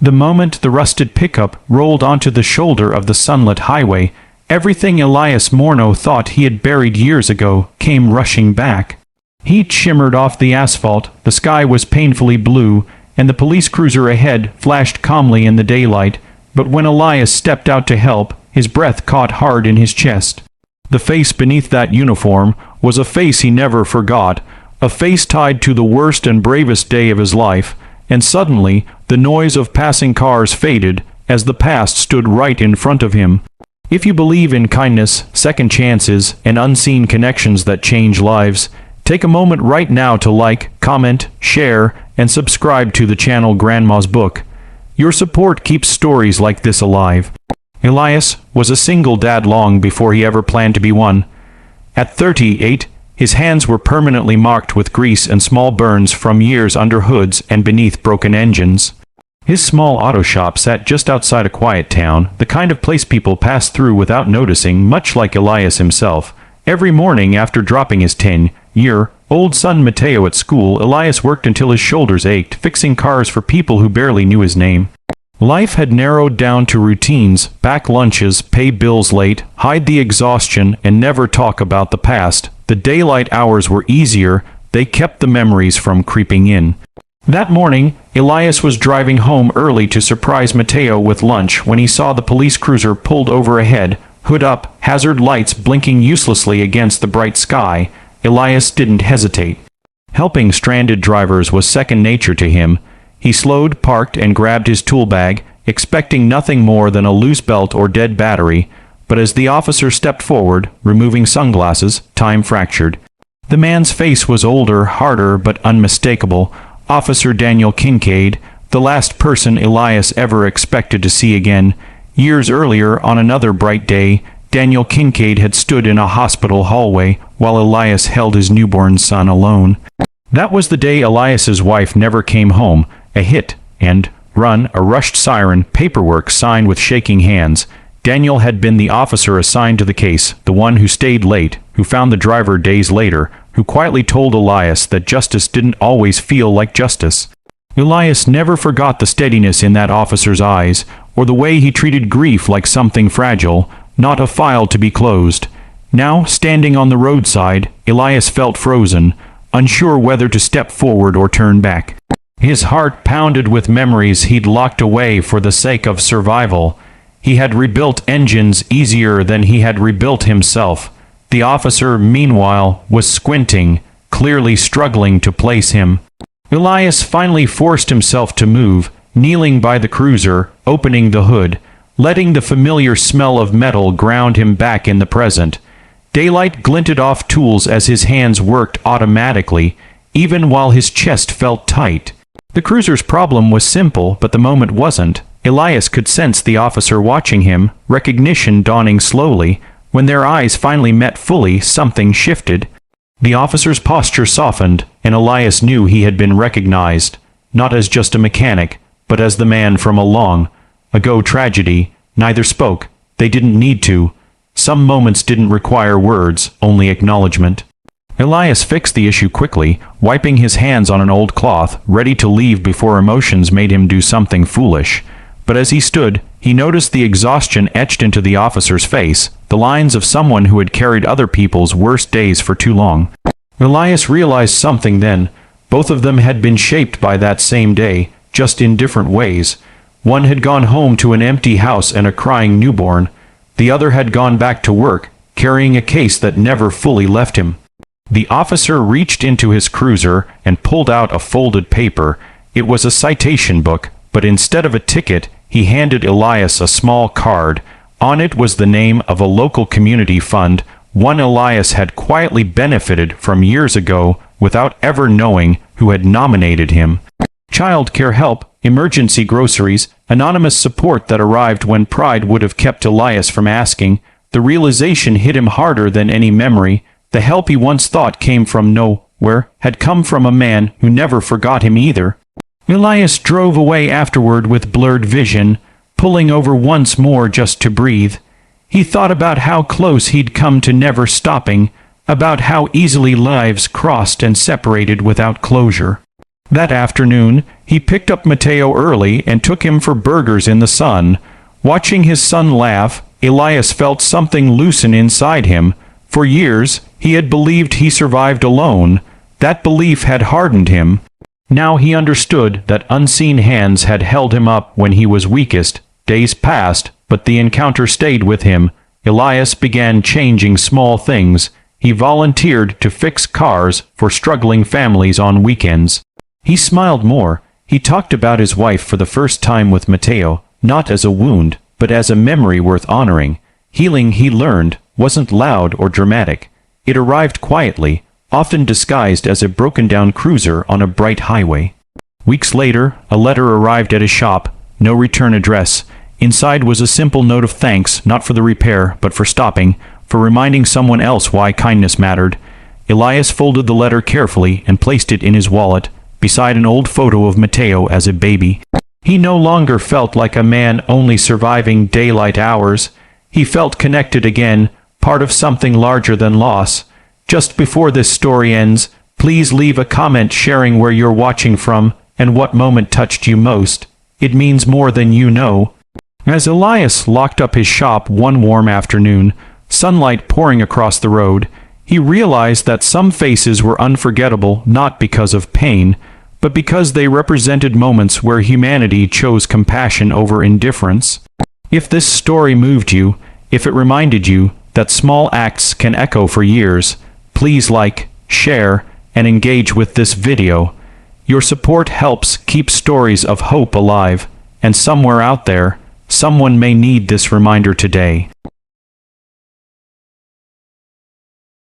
The moment the rusted pickup rolled onto the shoulder of the sunlit highway, everything Elias Morneau thought he had buried years ago came rushing back. Heat shimmered off the asphalt, the sky was painfully blue, and the police cruiser ahead flashed calmly in the daylight, but when Elias stepped out to help, his breath caught hard in his chest. The face beneath that uniform was a face he never forgot, a face tied to the worst and bravest day of his life, and suddenly the noise of passing cars faded as the past stood right in front of him. If you believe in kindness, second chances, and unseen connections that change lives, take a moment right now to like, comment, share, and subscribe to the channel Grandma's Book. Your support keeps stories like this alive. Elias was a single dad long before he ever planned to be one. At 38, his hands were permanently marked with grease and small burns from years under hoods and beneath broken engines. His small auto shop sat just outside a quiet town, the kind of place people pass through without noticing, much like Elias himself. Every morning after dropping his 10-year-old son Mateo at school, Elias worked until his shoulders ached, fixing cars for people who barely knew his name. Life had narrowed down to routines: pack lunches, pay bills late, hide the exhaustion, and never talk about the past. The daylight hours were easier, they kept the memories from creeping in. That morning, Elias was driving home early to surprise Mateo with lunch when he saw the police cruiser pulled over ahead, hood up, hazard lights blinking uselessly against the bright sky. Elias didn't hesitate. Helping stranded drivers was second nature to him. He slowed, parked, and grabbed his tool bag, expecting nothing more than a loose belt or dead battery, but as the officer stepped forward, removing sunglasses, time fractured. The man's face was older, harder, but unmistakable. Officer Daniel Kincaid, the last person Elias ever expected to see again. Years earlier, on another bright day, Daniel Kincaid had stood in a hospital hallway while Elias held his newborn son alone. That was the day Elias's wife never came home. A hit and run, a rushed siren, paperwork signed with shaking hands. Daniel had been the officer assigned to the case, the one who stayed late, who found the driver days later, who quietly told Elias that justice didn't always feel like justice. Elias never forgot the steadiness in that officer's eyes, or the way he treated grief like something fragile, not a file to be closed. Now, standing on the roadside, Elias felt frozen, unsure whether to step forward or turn back. His heart pounded with memories he'd locked away for the sake of survival. He had rebuilt engines easier than he had rebuilt himself. The officer, meanwhile, was squinting, clearly struggling to place him. Elias finally forced himself to move, kneeling by the cruiser, opening the hood, letting the familiar smell of metal ground him back in the present. Daylight glinted off tools as his hands worked automatically, even while his chest felt tight. The cruiser's problem was simple, but the moment wasn't. Elias could sense the officer watching him, recognition dawning slowly. When their eyes finally met fully, something shifted. The officer's posture softened, and Elias knew he had been recognized, not as just a mechanic, but as the man from a long-ago tragedy. Neither spoke. They didn't need to. Some moments didn't require words, only acknowledgement. Elias fixed the issue quickly, wiping his hands on an old cloth, ready to leave before emotions made him do something foolish. But as he stood, he noticed the exhaustion etched into the officer's face, the lines of someone who had carried other people's worst days for too long. Elias realized something then. Both of them had been shaped by that same day, just in different ways. One had gone home to an empty house and a crying newborn. The other had gone back to work, carrying a case that never fully left him. The officer reached into his cruiser and pulled out a folded paper. It was a citation book, but instead of a ticket, he handed Elias a small card. On it was the name of a local community fund, one Elias had quietly benefited from years ago without ever knowing who had nominated him. Child care help, emergency groceries, anonymous support that arrived when pride would have kept Elias from asking. The realization hit him harder than any memory. The help he once thought came from nowhere had come from a man who never forgot him either. Elias drove away afterward with blurred vision, pulling over once more just to breathe. He thought about how close he'd come to never stopping, about how easily lives crossed and separated without closure. That afternoon, He picked up Matteo early and took him for burgers in the sun. Watching his son laugh, Elias felt something loosen inside him. For years, he had believed he survived alone. That belief had hardened him. Now he understood that unseen hands had held him up when he was weakest. Days passed, but the encounter stayed with him. Elias began changing small things. He volunteered to fix cars for struggling families on weekends. He smiled more. He talked about his wife for the first time with Matteo, not as a wound, but as a memory worth honoring. Healing, he learned, wasn't loud or dramatic. It arrived quietly, often disguised as a broken-down cruiser on a bright highway. Weeks later, a letter arrived at his shop. No return address. Inside was a simple note of thanks, not for the repair, but for stopping, for reminding someone else why kindness mattered. Elias folded the letter carefully and placed it in his wallet, beside an old photo of Matteo as a baby. He no longer felt like a man only surviving daylight hours. He felt connected again, part of something larger than loss. Just before this story ends, please leave a comment sharing where you're watching from and what moment touched you most. It means more than you know. As Elias locked up his shop one warm afternoon, sunlight pouring across the road, he realized that some faces were unforgettable not because of pain, but because they represented moments where humanity chose compassion over indifference. If this story moved you, if it reminded you that small acts can echo for years, please like, share, and engage with this video. Your support helps keep stories of hope alive, and somewhere out there, someone may need this reminder today.